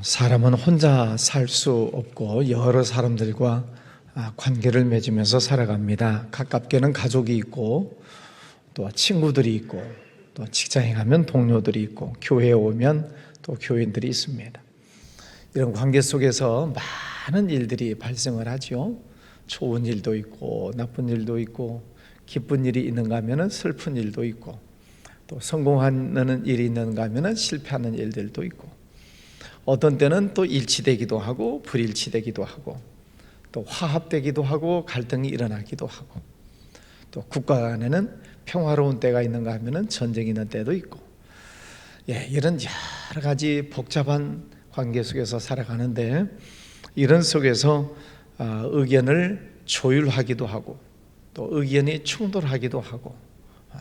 사람은 혼자 살 수 없고 여러 사람들과 관계를 맺으면서 살아갑니다. 가깝게는 가족이 있고 또 친구들이 있고 또 직장에 가면 동료들이 있고 교회에 오면 또 교인들이 있습니다. 이런 관계 속에서 많은 일들이 발생을 하죠. 좋은 일도 있고 나쁜 일도 있고 기쁜 일이 있는가 하면 슬픈 일도 있고 또 성공하는 일이 있는가 하면 실패하는 일들도 있고 어떤 때는 또 일치되기도 하고 불일치되기도 하고 또 화합되기도 하고 갈등이 일어나기도 하고 또 국가 간에는 평화로운 때가 있는가 하면 전쟁이 있는 때도 있고 이런 여러 가지 복잡한 관계 속에서 살아가는데 이런 속에서 의견을 조율하기도 하고 또 의견이 충돌하기도 하고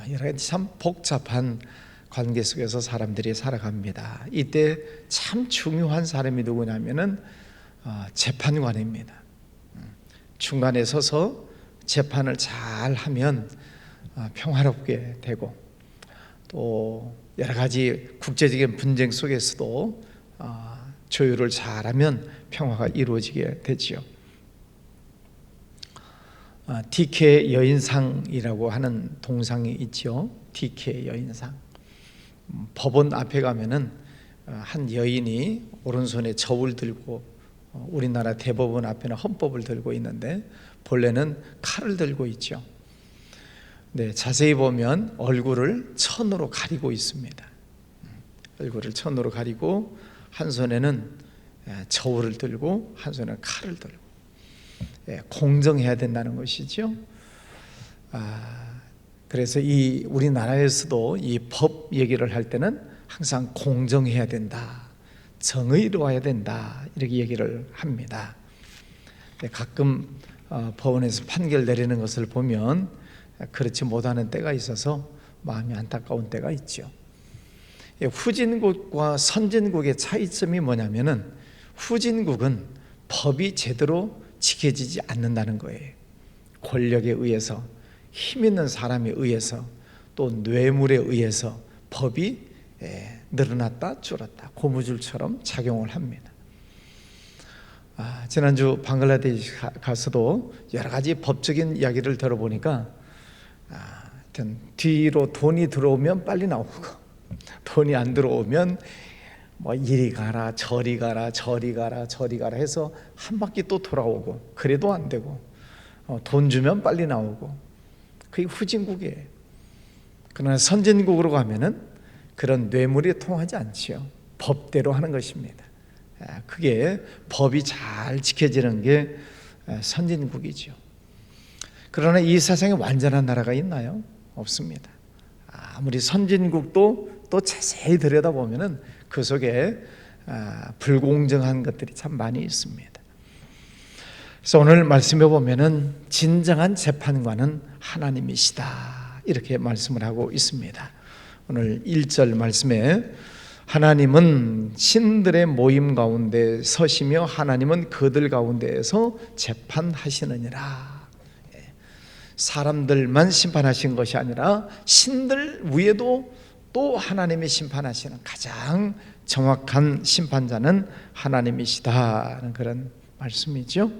여러 가지 참 복잡한 관계 속에서 사람들이 살아갑니다. 이때 참 중요한 사람이 누구냐면은 재판관입니다. 중간에 서서 재판을 잘 하면 평화롭게 되고 또 여러 가지 국제적인 분쟁 속에서도 조율을 잘하면 평화가 이루어지게 되지요. 디케 여인상이라고 하는 동상이 있죠. 디케 여인상. 법원 앞에 가면은 한 여인이 오른손에 저울 들고 우리나라 대법원 앞에는 헌법을 들고 있는데 본래는 칼을 들고 있죠. 네, 자세히 보면 얼굴을 천으로 가리고 있습니다. 얼굴을 천으로 가리고 한 손에는 저울을 들고 한 손에는 칼을 들고 공정해야 된다는 것이죠. 그래서 이 우리나라에서도 이 법 얘기를 할 때는 항상 공정해야 된다, 정의로워야 된다 이렇게 얘기를 합니다. 가끔 법원에서 판결 내리는 것을 보면 그렇지 못하는 때가 있어서 마음이 안타까운 때가 있죠. 후진국과 선진국의 차이점이 뭐냐면은 후진국은 법이 제대로 지켜지지 않는다는 거예요. 권력에 의해서 힘 있는 사람에 의해서 또 뇌물에 의해서 법이 늘어났다 줄었다 고무줄처럼 작용을 합니다. 지난주 방글라데시 가서도 여러 가지 법적인 이야기를 들어보니까 뒤로 돈이 들어오면 빨리 나오고 돈이 안 들어오면 뭐 이리 가라 저리 가라 저리 가라 저리 가라 해서 한 바퀴 또 돌아오고 그래도 안 되고 돈 주면 빨리 나오고 그게 후진국이에요. 그러나 선진국으로 가면은 그런 뇌물이 통하지 않지요. 법대로 하는 것입니다. 그게 법이 잘 지켜지는 게 선진국이죠. 그러나 이 세상에 완전한 나라가 있나요? 없습니다. 아무리 선진국도 또 자세히 들여다보면은 그 속에 불공정한 것들이 참 많이 있습니다. 그래서 오늘 말씀해 보면은 진정한 재판관은 하나님이시다 이렇게 말씀을 하고 있습니다. 오늘 1절 말씀에 하나님은 신들의 모임 가운데 서시며 하나님은 그들 가운데에서 재판하시느니라. 사람들만 심판하신 것이 아니라 신들 위에도 또 하나님이 심판하시는 가장 정확한 심판자는 하나님이시다는 그런 말씀이죠.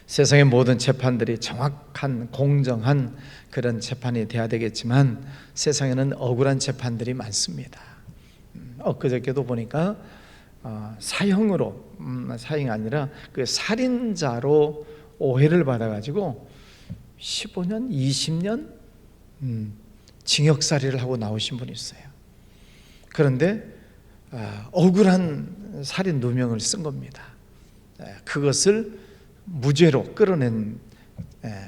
세상의 모든 재판들이 정확한 공정한 그런 재판이 돼야 되겠지만 세상에는 억울한 재판들이 많습니다. 엊그저께도 보니까 사형으로 사형이 아니라 그 살인자로 오해를 받아가지고 15년, 20년 징역살이를 하고 나오신 분이 있어요. 그런데 억울한 살인 누명을 쓴 겁니다. 그것을 무죄로 끌어낸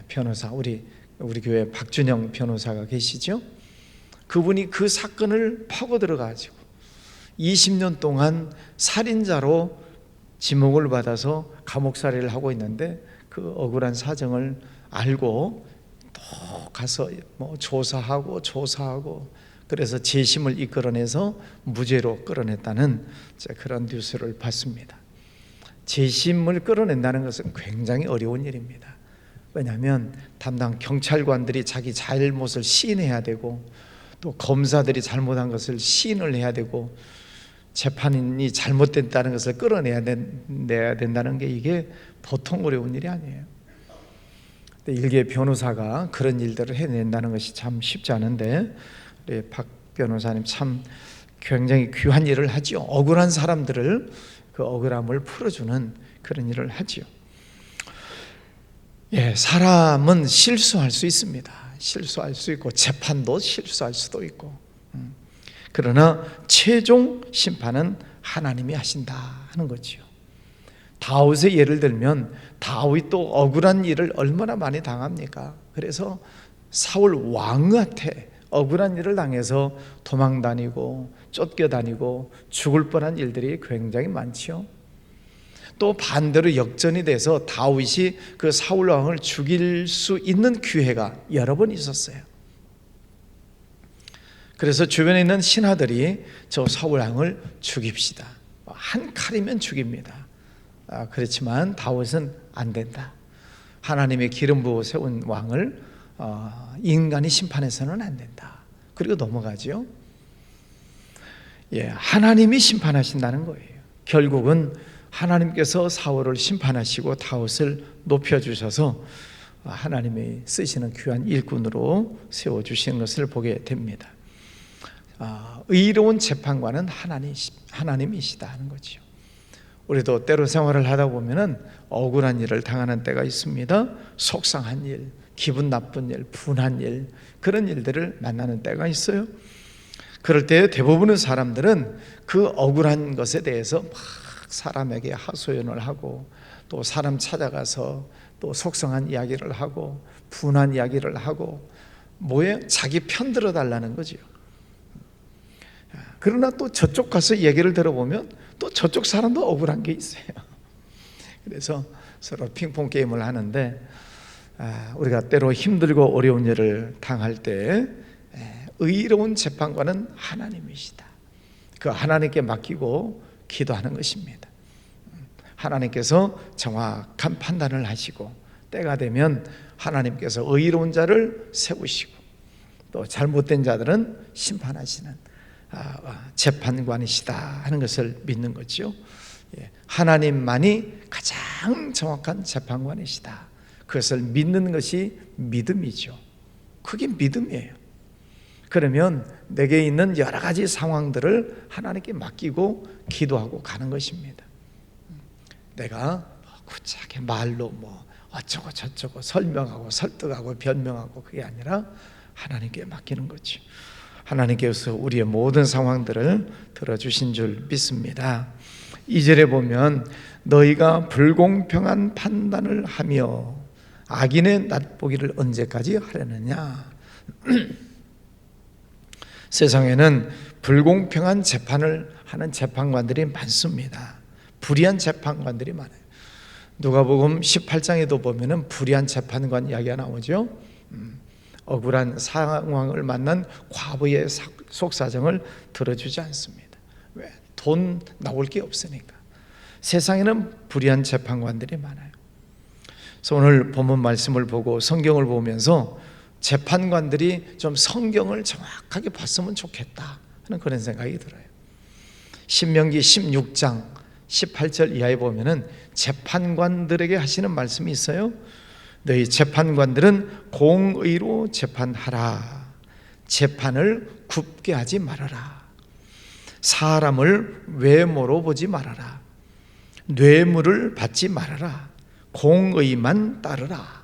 변호사, 우리 교회 박준영 변호사가 계시죠. 그분이 그 사건을 파고 들어가지고 20년 동안 살인자로 지목을 받아서 감옥살이를 하고 있는데 그 억울한 사정을 알고 또 가서 뭐 조사하고 그래서 재심을 이끌어내서 무죄로 끌어냈다는 그런 뉴스를 봤습니다. 재심을 끌어낸다는 것은 굉장히 어려운 일입니다. 왜냐하면 담당 경찰관들이 자기 잘못을 시인해야 되고 또 검사들이 잘못한 것을 시인을 해야 되고 재판이 잘못됐다는 것을 끌어내야 된다는 게 이게 보통 어려운 일이 아니에요. 일개 변호사가 그런 일들을 해낸다는 것이 참 쉽지 않은데, 우리 박 변호사님 참 굉장히 귀한 일을 하지요. 억울한 사람들을 그 억울함을 풀어주는 그런 일을 하지요. 사람은 실수할 수 있습니다. 실수할 수 있고 재판도 실수할 수도 있고, 그러나 최종 심판은 하나님이 하신다 하는 거지요. 다윗의 예를 들면 다윗도 억울한 일을 얼마나 많이 당합니까? 그래서 사울 왕한테 억울한 일을 당해서 도망다니고 쫓겨다니고 죽을 뻔한 일들이 굉장히 많지요. 또 반대로 역전이 돼서 다윗이 그 사울 왕을 죽일 수 있는 기회가 여러 번 있었어요. 그래서 주변에 있는 신하들이 저 사울 왕을 죽입시다, 한 칼이면 죽입니다. 그렇지만 다윗은 안 된다. 하나님의 기름 부어 세운 왕을 인간이 심판해서는 안 된다. 그리고 넘어가죠. 하나님이 심판하신다는 거예요. 결국은 하나님께서 사울을 심판하시고 다윗을 높여주셔서 하나님이 쓰시는 귀한 일꾼으로 세워주시는 것을 보게 됩니다. 의로운 재판관은 하나님이시다 하는 거죠. 우리도 때로 생활을 하다 보면은 억울한 일을 당하는 때가 있습니다. 속상한 일, 기분 나쁜 일, 분한 일, 그런 일들을 만나는 때가 있어요. 그럴 때 대부분의 사람들은 그 억울한 것에 대해서 막 사람에게 하소연을 하고, 또 사람 찾아가서 또 속상한 이야기를 하고 분한 이야기를 하고, 뭐에 자기 편 들어달라는 거죠. 그러나 또 저쪽 가서 얘기를 들어보면 또 저쪽 사람도 억울한 게 있어요. 그래서 서로 핑퐁 게임을 하는데, 우리가 때로 힘들고 어려운 일을 당할 때 의로운 재판관은 하나님이시다. 그 하나님께 맡기고 기도하는 것입니다. 하나님께서 정확한 판단을 하시고 때가 되면 하나님께서 의로운 자를 세우시고 또 잘못된 자들은 심판하시는 재판관이시다 하는 것을 믿는 거죠. 하나님만이 가장 정확한 재판관이시다. 그것을 믿는 것이 믿음이죠. 그게 믿음이에요. 그러면 내게 있는 여러 가지 상황들을 하나님께 맡기고 기도하고 가는 것입니다. 내가 구차하게 말로 어쩌고 저쩌고 설명하고 설득하고 변명하고 그게 아니라 하나님께 맡기는 거죠. 하나님께서 우리의 모든 상황들을 들어주신 줄 믿습니다. 2절에 보면 너희가 불공평한 판단을 하며 악인의 낫보기를 언제까지 하려느냐. 세상에는 불공평한 재판을 하는 재판관들이 많습니다. 불의한 재판관들이 많아요. 누가복음 18장에도 보면은 불의한 재판관 이야기가 나오죠. 억울한 상황을 만난 과부의 속사정을 들어주지 않습니다. 왜? 돈 나올 게 없으니까. 세상에는 불의한 재판관들이 많아요. 그래서 오늘 본문 말씀을 보고 성경을 보면서 재판관들이 좀 성경을 정확하게 봤으면 좋겠다 하는 그런 생각이 들어요. 신명기 16장 18절 이하에 보면은 재판관들에게 하시는 말씀이 있어요. 너희 재판관들은 공의로 재판하라. 재판을 굽게 하지 말아라. 사람을 외모로 보지 말아라. 뇌물을 받지 말아라. 공의만 따르라.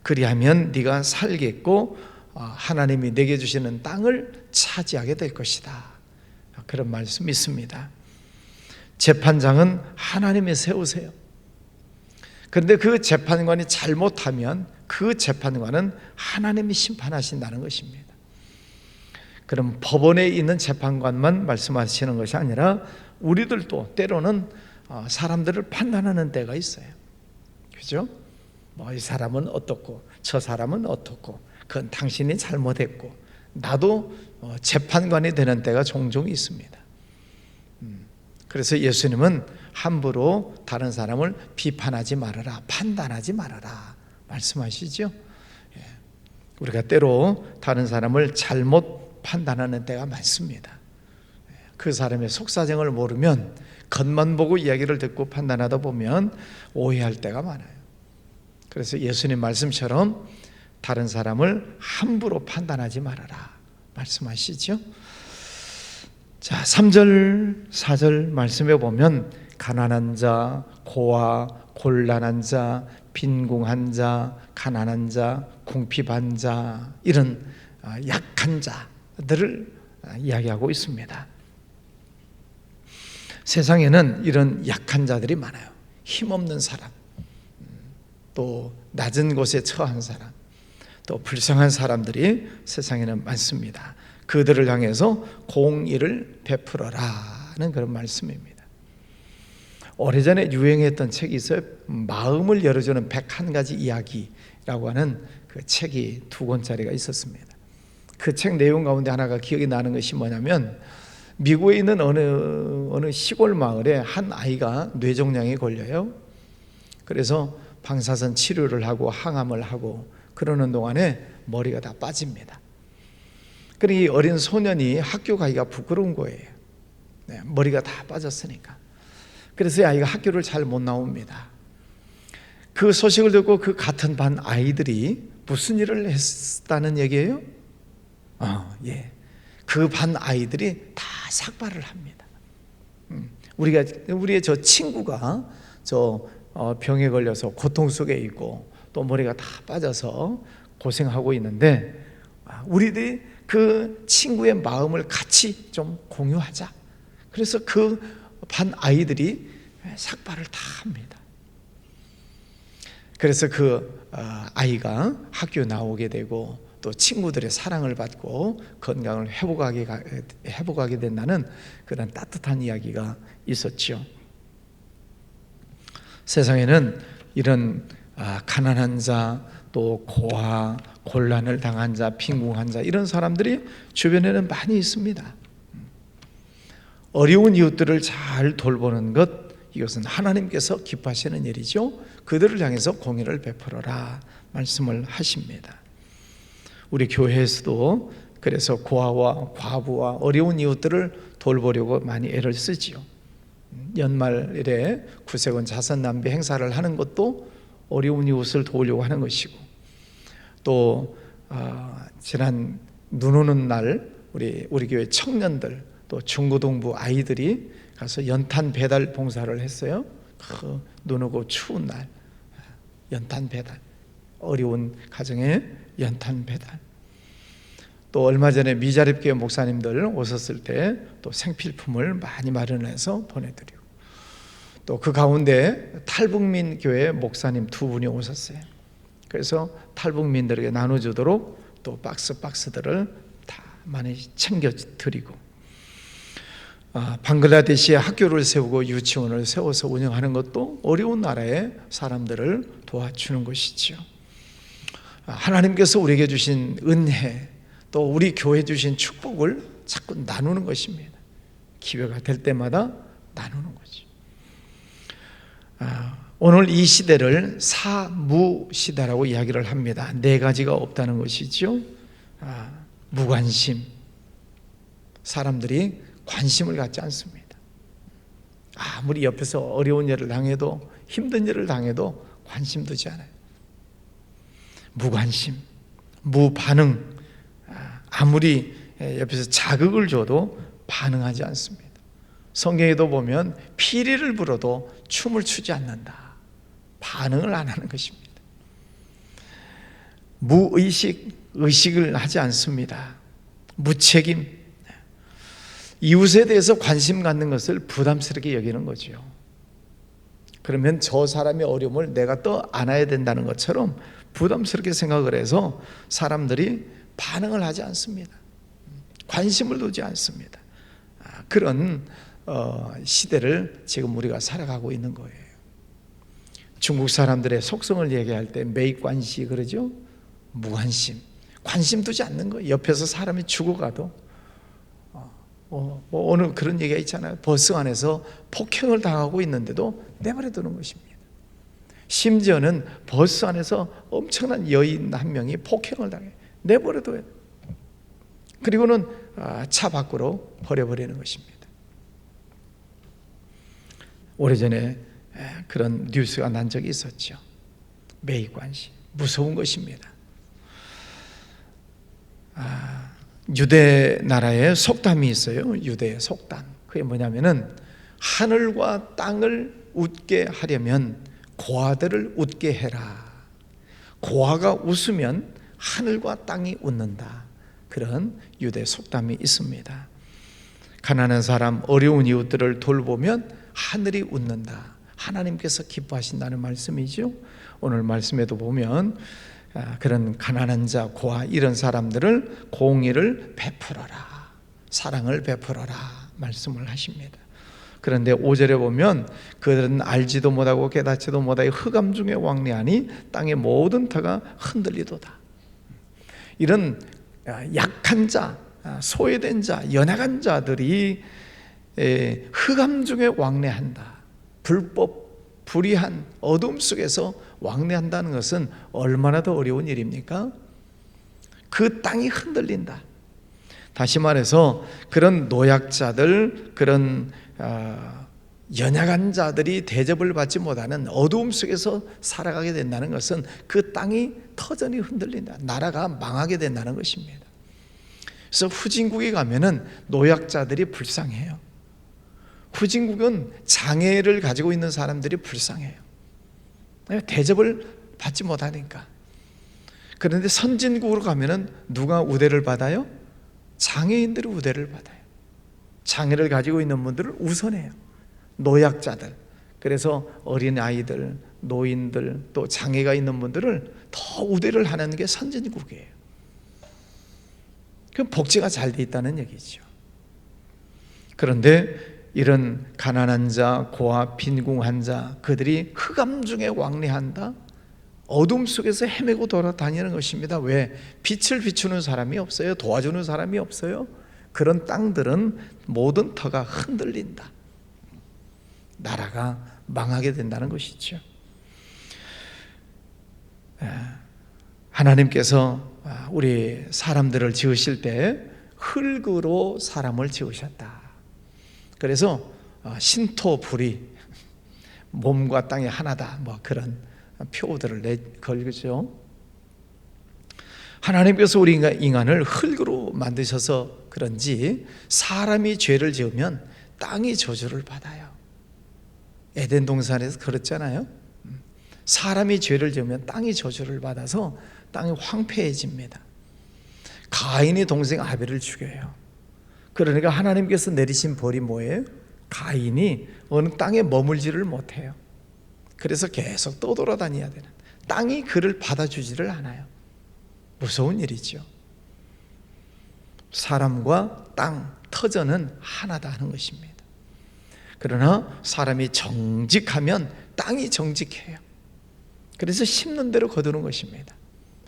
그리하면 네가 살겠고 하나님이 내게 주시는 땅을 차지하게 될 것이다. 그런 말씀이 있습니다. 재판장은 하나님이 세우세요. 그런데 그 재판관이 잘못하면 그 재판관은 하나님이 심판하신다는 것입니다. 그럼 법원에 있는 재판관만 말씀하시는 것이 아니라 우리들도 때로는 사람들을 판단하는 때가 있어요. 그죠? 이 사람은 어떻고 저 사람은 어떻고 그건 당신이 잘못했고, 나도 재판관이 되는 때가 종종 있습니다. 그래서 예수님은 함부로 다른 사람을 비판하지 말아라, 판단하지 말아라 말씀하시죠. 우리가 때로 다른 사람을 잘못 판단하는 때가 많습니다. 그 사람의 속사정을 모르면, 겉만 보고 이야기를 듣고 판단하다 보면 오해할 때가 많아요. 그래서 예수님 말씀처럼 다른 사람을 함부로 판단하지 말아라 말씀하시죠. 자, 3절 4절 말씀에 보면 가난한 자, 고아, 곤란한 자, 빈궁한 자, 가난한 자, 궁핍한 자, 이런 약한 자들을 이야기하고 있습니다. 세상에는 이런 약한 자들이 많아요. 힘없는 사람, 또 낮은 곳에 처한 사람, 또 불쌍한 사람들이 세상에는 많습니다. 그들을 향해서 공의를 베풀어라는 그런 말씀입니다. 오래전에 유행했던 책이 있어요. 마음을 열어주는 101가지 이야기라고 하는 그 책이 2권짜리가 있었습니다. 그 책 내용 가운데 하나가 기억이 나는 것이 뭐냐면, 미국에 있는 어느 시골 마을에 한 아이가 뇌종양에 걸려요. 그래서 방사선 치료를 하고 항암을 하고 그러는 동안에 머리가 다 빠집니다. 그러니 이 어린 소년이 학교 가기가 부끄러운 거예요. 머리가 다 빠졌으니까. 그래서 이 아이가 학교를 잘 못 나옵니다. 그 소식을 듣고 그 같은 반 아이들이 무슨 일을 했다는 얘기예요? 예. 그 반 아이들이 다 삭발을 합니다. 우리의 저 친구가 병에 걸려서 고통 속에 있고 또 머리가 다 빠져서 고생하고 있는데, 우리들이 그 친구의 마음을 같이 좀 공유하자. 그래서 그 반 아이들이 삭발을 다 합니다. 그래서 그 아이가 학교 나오게 되고 또 친구들의 사랑을 받고 건강을 회복하게 된다는 그런 따뜻한 이야기가 있었죠. 세상에는 이런 가난한 자, 또 고아, 곤란을 당한 자, 빈궁한 자, 이런 사람들이 주변에는 많이 있습니다. 어려운 이웃들을 잘 돌보는 것, 이것은 하나님께서 기뻐하시는 일이죠. 그들을 향해서 공의를 베풀어라 말씀을 하십니다. 우리 교회에서도 그래서 고아와 과부와 어려운 이웃들을 돌보려고 많이 애를 쓰지요. 연말에 구세군 자선남비 행사를 하는 것도 어려운 이웃을 도우려고 하는 것이고, 또 지난 눈 오는 날 우리 교회 청년들, 또 중고등부 아이들이 가서 연탄 배달 봉사를 했어요. 그 눈 오고 추운 날 연탄 배달, 어려운 가정에 연탄 배달. 또 얼마 전에 미자립교회 목사님들 오셨을 때 또 생필품을 많이 마련해서 보내드리고, 또 그 가운데 탈북민 교회 목사님 2분이 오셨어요. 그래서 탈북민들에게 나눠주도록 또 박스들을 다 많이 챙겨드리고, 방글라데시에 학교를 세우고 유치원을 세워서 운영하는 것도 어려운 나라의 사람들을 도와주는 것이죠. 하나님께서 우리에게 주신 은혜, 또 우리 교회 주신 축복을 자꾸 나누는 것입니다. 기회가 될 때마다 나누는 거죠. 오늘 이 시대를 사무시대라고 이야기를 합니다. 4가지가 없다는 것이죠. 무관심, 사람들이 관심을 갖지 않습니다. 아무리 옆에서 어려운 일을 당해도, 힘든 일을 당해도 관심 두지 않아요. 무관심, 무반응, 아무리 옆에서 자극을 줘도 반응하지 않습니다. 성경에도 보면 피리를 불어도 춤을 추지 않는다. 반응을 안 하는 것입니다. 의식을 하지 않습니다. 무책임, 이웃에 대해서 관심 갖는 것을 부담스럽게 여기는 거죠. 그러면 저 사람의 어려움을 내가 또 안아야 된다는 것처럼 부담스럽게 생각을 해서 사람들이 반응을 하지 않습니다. 관심을 두지 않습니다. 그런 시대를 지금 우리가 살아가고 있는 거예요. 중국 사람들의 속성을 얘기할 때 매관시 그러죠. 무관심, 관심 두지 않는 거예요. 옆에서 사람이 죽어가도 오늘 그런 얘기가 있잖아요. 버스 안에서 폭행을 당하고 있는데도 내버려 두는 것입니다. 심지어는 버스 안에서 엄청난 여인 한 명이 폭행을 당해 내버려 둬요. 그리고는 차 밖으로 버려버리는 것입니다. 오래전에 그런 뉴스가 난 적이 있었죠. 매입관시. 무서운 것입니다. 유대 나라에 속담이 있어요. 유대의 속담. 그게 뭐냐면은 하늘과 땅을 웃게 하려면 고아들을 웃게 해라. 고아가 웃으면 하늘과 땅이 웃는다. 그런 유대 속담이 있습니다. 가난한 사람, 어려운 이웃들을 돌보면 하늘이 웃는다. 하나님께서 기뻐하신다는 말씀이죠. 오늘 말씀에도 보면 그런 가난한 자, 고아 이런 사람들을 공의를 베풀어라, 사랑을 베풀어라 말씀을 하십니다. 그런데 5절에 보면 그들은 알지도 못하고 깨닫지도 못하여 흑암 중에 왕래하니 땅의 모든 터가 흔들리도다. 이런 약한 자, 소외된 자, 연약한 자들이 흑암 중에 왕래한다. 불법, 불의한 어둠 속에서 왕래한다는 것은 얼마나 더 어려운 일입니까? 그 땅이 흔들린다. 다시 말해서 그런 노약자들, 그런 연약한 자들이 대접을 받지 못하는 어두움 속에서 살아가게 된다는 것은 그 땅이 터전이 흔들린다. 나라가 망하게 된다는 것입니다. 그래서 후진국에 가면은 노약자들이 불쌍해요. 후진국은 장애를 가지고 있는 사람들이 불쌍해요. 대접을 받지 못하니까. 그런데 선진국으로 가면은 누가 우대를 받아요? 장애인들이 우대를 받아요. 장애를 가지고 있는 분들을 우선해요. 노약자들. 그래서 어린아이들, 노인들, 또 장애가 있는 분들을 더 우대를 하는 게 선진국이에요. 그럼 복지가 잘 돼 있다는 얘기죠. 그런데 이런 가난한 자, 고아, 빈궁한 자, 그들이 흑암 중에 왕래한다. 어둠 속에서 헤매고 돌아다니는 것입니다. 왜? 빛을 비추는 사람이 없어요. 도와주는 사람이 없어요. 그런 땅들은 모든 터가 흔들린다. 나라가 망하게 된다는 것이죠. 하나님께서 우리 사람들을 지으실 때 흙으로 사람을 지으셨다. 그래서 신토불이, 몸과 땅이 하나다, 뭐 그런 표들을 걸죠. 하나님께서 우리 인간을 흙으로 만드셔서 그런지 사람이 죄를 지으면 땅이 저주를 받아요. 에덴 동산에서 그랬잖아요. 사람이 죄를 지으면 땅이 저주를 받아서 땅이 황폐해집니다. 가인이 동생 아벨을 죽여요. 그러니까 하나님께서 내리신 벌이 뭐예요? 가인이 어느 땅에 머물지를 못해요. 그래서 계속 떠돌아다녀야 되는, 땅이 그를 받아주지를 않아요. 무서운 일이죠. 사람과 땅, 터전은 하나다 하는 것입니다. 그러나 사람이 정직하면 땅이 정직해요. 그래서 심는 대로 거두는 것입니다.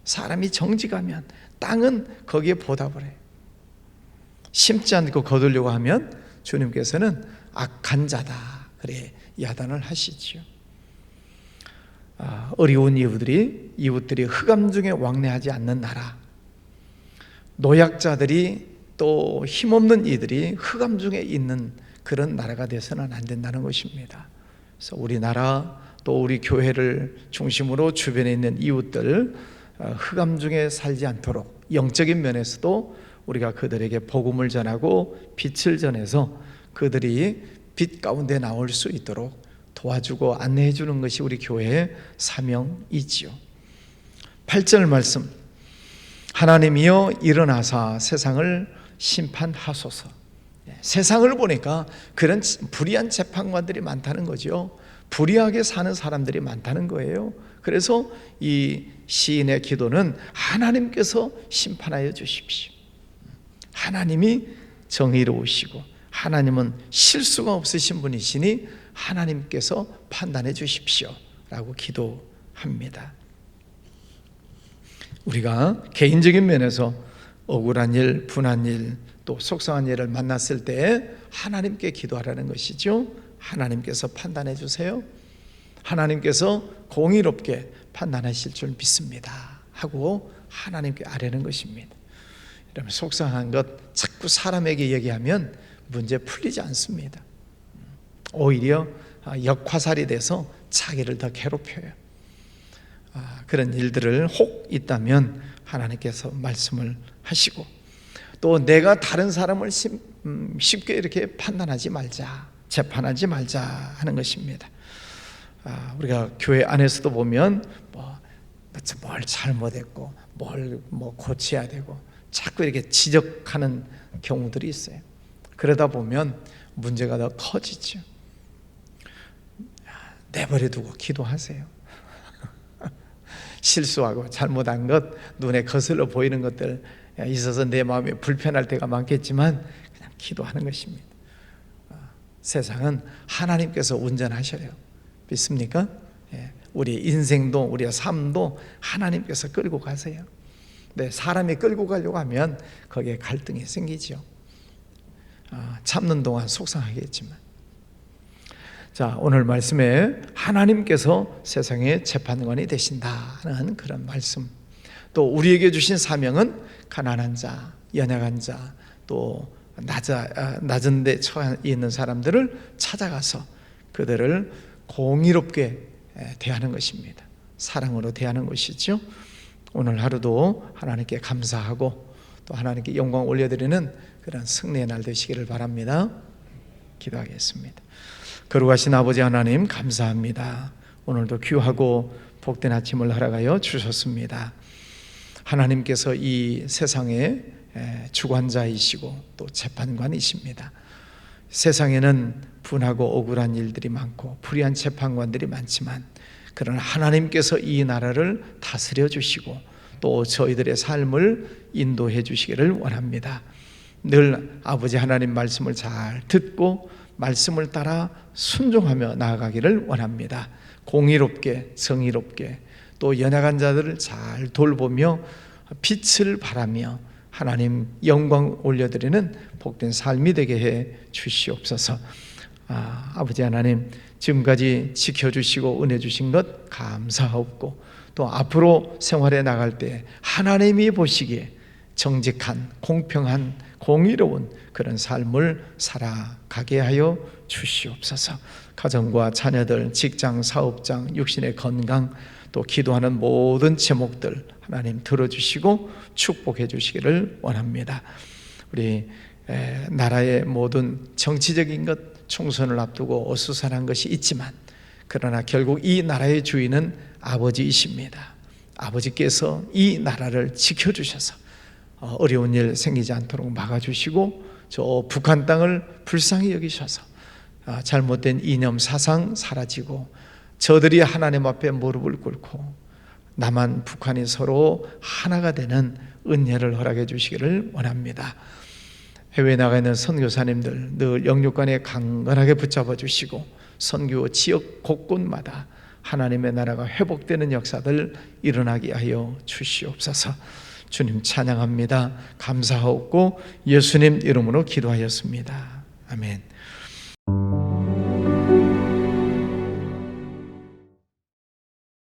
사람이 정직하면 땅은 거기에 보답을 해요. 심지 않고 거두려고 하면 주님께서는 악한 자다, 그래 야단을 하시죠. 어려운 이웃들이 흑암 중에 왕래하지 않는 나라, 노약자들이 또 힘없는 이들이 흑암 중에 있는 그런 나라가 돼서는 안 된다는 것입니다. 그래서 우리나라 또 우리 교회를 중심으로 주변에 있는 이웃들 흑암 중에 살지 않도록 영적인 면에서도 우리가 그들에게 복음을 전하고 빛을 전해서 그들이 빛 가운데 나올 수 있도록 도와주고 안내해 주는 것이 우리 교회의 사명이지요. 8절 말씀, 하나님이여 일어나사 세상을 심판하소서. 세상을 보니까 그런 불의한 재판관들이 많다는 거죠. 불의하게 사는 사람들이 많다는 거예요. 그래서 이 시인의 기도는 하나님께서 심판하여 주십시오. 하나님이 정의로우시고 하나님은 실수가 없으신 분이시니 하나님께서 판단해 주십시오 라고 기도합니다. 우리가 개인적인 면에서 억울한 일, 분한 일, 또 속상한 일을 만났을 때 하나님께 기도하라는 것이죠. 하나님께서 판단해 주세요. 하나님께서 공의롭게 판단하실 줄 믿습니다 하고 하나님께 아뢰는 것입니다. 여러분, 속상한 것 자꾸 사람에게 얘기하면 문제 풀리지 않습니다. 오히려 역화살이 돼서 자기를 더 괴롭혀요. 그런 일들을 혹 있다면 하나님께서 말씀을 하시고, 또 내가 다른 사람을 쉽게 이렇게 판단하지 말자, 재판하지 말자 하는 것입니다. 우리가 교회 안에서도 보면 뭘 잘못했고 뭘 고쳐야 되고 자꾸 이렇게 지적하는 경우들이 있어요. 그러다 보면 문제가 더 커지죠. 내버려 두고 기도하세요. 실수하고 잘못한 것, 눈에 거슬러 보이는 것들 있어서 내 마음이 불편할 때가 많겠지만 그냥 기도하는 것입니다. 세상은 하나님께서 운전하셔요. 믿습니까? 우리 인생도 우리의 삶도 하나님께서 끌고 가세요. 네, 사람이 끌고 가려고 하면 거기에 갈등이 생기죠. 참는 동안 속상하겠지만, 자, 오늘 말씀에 하나님께서 세상의 재판관이 되신다는 그런 말씀, 또 우리에게 주신 사명은 가난한 자, 연약한 자, 또 낮은 데 처해 있는 사람들을 찾아가서 그들을 공의롭게 대하는 것입니다. 사랑으로 대하는 것이죠. 오늘 하루도 하나님께 감사하고 또 하나님께 영광 올려드리는 그런 승리의 날 되시기를 바랍니다. 기도하겠습니다. 거룩하신 아버지 하나님, 감사합니다. 오늘도 귀하고 복된 아침을 허락하여 주셨습니다. 하나님께서 이 세상의 주관자이시고 또 재판관이십니다. 세상에는 분하고 억울한 일들이 많고 불의한 재판관들이 많지만, 그러나 하나님께서 이 나라를 다스려 주시고 또 저희들의 삶을 인도해 주시기를 원합니다. 늘 아버지 하나님 말씀을 잘 듣고 말씀을 따라 순종하며 나아가기를 원합니다. 공의롭게, 정의롭게, 또 연약한 자들을 잘 돌보며 빛을 발하며 하나님 영광 올려드리는 복된 삶이 되게 해 주시옵소서. 아버지 하나님, 지금까지 지켜주시고 은혜 주신 것 감사하옵고, 또 앞으로 생활에 나갈 때 하나님이 보시기에 정직한, 공평한, 공의로운 그런 삶을 살아가게 하여 주시옵소서. 가정과 자녀들, 직장, 사업장, 육신의 건강, 또 기도하는 모든 제목들 하나님 들어주시고 축복해 주시기를 원합니다. 우리 나라의 모든 정치적인 것, 총선을 앞두고 어수선한 것이 있지만, 그러나 결국 이 나라의 주인은 아버지이십니다. 아버지께서 이 나라를 지켜주셔서 어려운 일 생기지 않도록 막아주시고, 저 북한 땅을 불쌍히 여기셔서 잘못된 이념 사상 사라지고 저들이 하나님 앞에 무릎을 꿇고 남한 북한이 서로 하나가 되는 은혜를 허락해 주시기를 원합니다. 해외에 나가 있는 선교사님들 늘 영육간에 강건하게 붙잡아 주시고 선교 지역 곳곳마다 하나님의 나라가 회복되는 역사들 일어나게 하여 주시옵소서. 주님 찬양합니다. 감사하옵고 예수님 이름으로 기도하였습니다. 아멘.